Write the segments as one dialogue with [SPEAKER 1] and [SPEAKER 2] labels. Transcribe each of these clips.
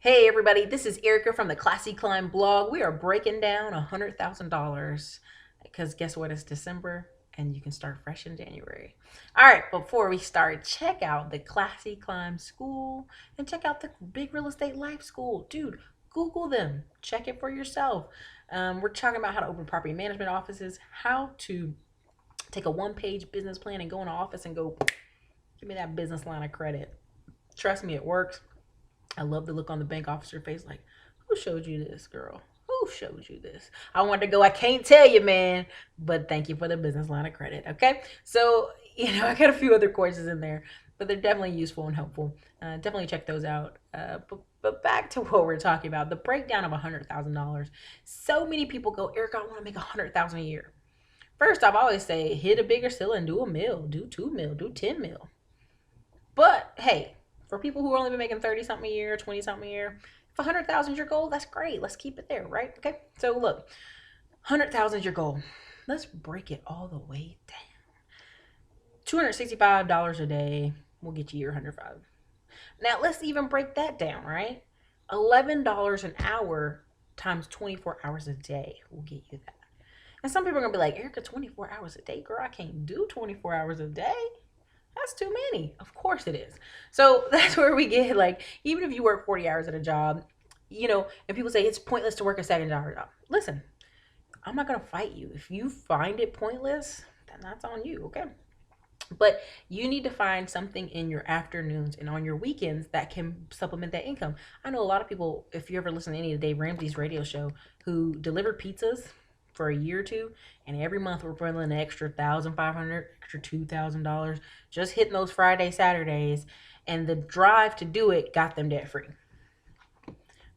[SPEAKER 1] Hey everybody, this is Erica from the Classy Climb blog. We are breaking down $100,000 because guess what? It's December and you can start fresh in January. All right, before we start, check out the Classy Climb School and check out the Big Real Estate Life School. Dude, Google them. Check it for yourself. We're talking about how to open property management offices, how to take a one-page business plan and go in an office and go, give me that business line of credit. Trust me, it works. I love the look on the bank officer face like, who showed you this, girl? Who showed you this? I wanted to go, I can't tell you, man, but thank you for the business line of credit, okay? So, I got a few other courses in there, but they're definitely useful and helpful. Definitely check those out. But back to what we're talking about, the breakdown of $100,000. So many people go, Eric, I want to make $100,000 a year. First off, I always say, hit a bigger ceiling, do a mil, do 2 mil, do 10 mil. But hey, for people who are only been making 30 something a year, 20 something a year, if 100,000 is your goal, that's great. Let's keep it there, right? Okay. So look, 100,000 is your goal. Let's break it all the way down. $265 a day will get you your 105. Now let's even break that down, right? $11 an hour times 24 hours a day will get you that. And some people are gonna be like, Erica, 24 hours a day, girl, I can't do 24 hours a day. That's too many. Of course it is. So that's where we get like, even if you work 40 hours at a job, and people say it's pointless to work a second job. Listen, I'm not going to fight you. If you find it pointless, then that's on you, okay? But you need to find something in your afternoons and on your weekends that can supplement that income. I know a lot of people, if you ever listen to any of Dave Ramsey's radio show, who delivered pizzas for a year or two, and every month we're putting an extra 1,500, extra $2,000, just hitting those Friday, Saturdays, and the drive to do it got them debt free.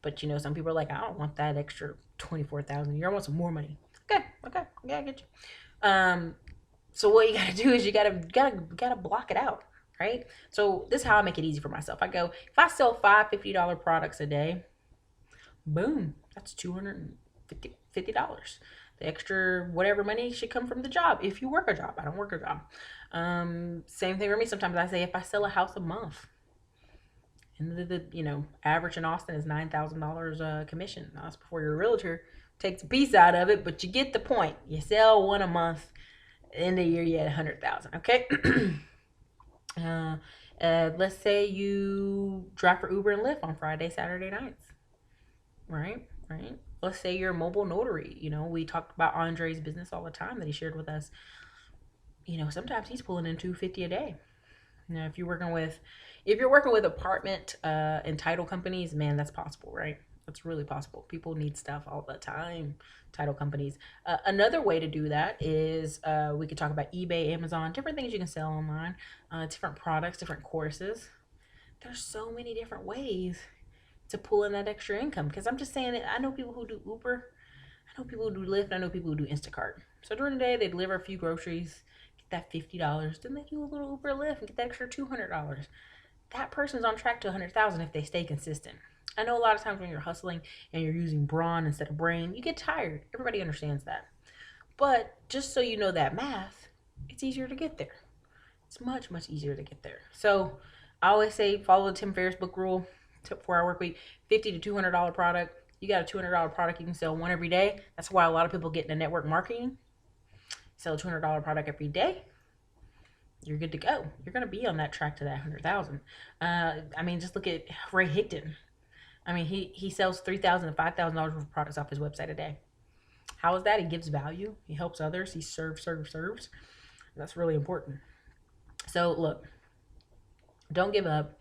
[SPEAKER 1] But some people are like, I don't want that extra 24,000 a year. I want some more money. Okay, yeah, I get you. So what you gotta do is you gotta block it out, right? So this is how I make it easy for myself. I go, if I sell five $50 products a day, boom, that's $250. The extra whatever money should come from the job if you work a job. I don't work a job. Same thing for me. Sometimes I say if I sell a house a month, and the average in Austin is $9,000 commission. Now, that's before your realtor takes a piece out of it, but you get the point. You sell one a month. End of the year, you had 100,000. Okay. Let's say you drive for Uber and Lyft on Friday, Saturday nights. Right. Let's say you're a mobile notary. We talked about Andre's business all the time that he shared with us. Sometimes he's pulling in $250 a day. If you're working with apartment and title companies, man, that's possible, right? That's really possible. People need stuff all the time. Title companies. Another way to do that is we could talk about eBay, Amazon, different things you can sell online, different products, different courses. There's so many different ways to pull in that extra income. Because I'm just saying it. I know people who do Uber. I know people who do Lyft. I know people who do Instacart. So during the day, they deliver a few groceries, get that $50. Then they do a little Uber Lyft and get that extra $200. That person's on track to 100,000 if they stay consistent. I know a lot of times when you're hustling and you're using brawn instead of brain, you get tired. Everybody understands that. But just so you know that math, it's easier to get there. It's much, much easier to get there. So I always say follow the Tim Ferriss book rule, 4-hour work week, $50 to $200 product. You got a $200 product, you can sell one every day. That's why a lot of people get into network marketing. Sell a $200 product every day. You're good to go. You're going to be on that track to that 100,000. Just look at Ray Higdon. He sells $3,000 to $5,000 worth of products off his website a day. How is that? He gives value. He helps others. He serves. That's really important. So look, don't give up.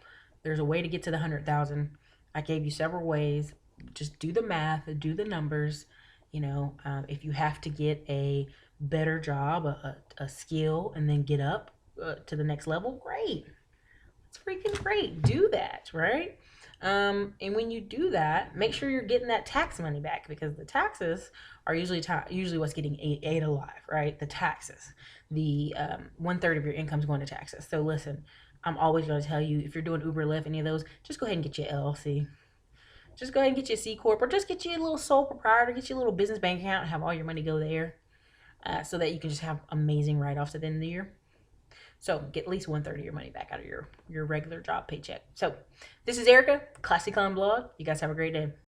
[SPEAKER 1] There's a way to get to the 100,000. I gave you several ways. Just do the math, do the numbers. If you have to get a better job, a skill, and then get up to the next level, great. It's freaking great. Do that, right? And when you do that, make sure you're getting that tax money back, because the taxes are usually what's getting ate alive, right? The taxes, the 1/3 of your income is going to taxes. So listen, I'm always going to tell you, if you're doing Uber, Lyft, any of those, just go ahead and get your LLC. Just go ahead and get you a C Corp, or just get you a little sole proprietor, get you a little business bank account, and have all your money go there, so that you can just have amazing write-offs at the end of the year. So get at least 1/3 of your money back out of your regular job paycheck. So this is Erica, Classy Con Blog. You guys have a great day.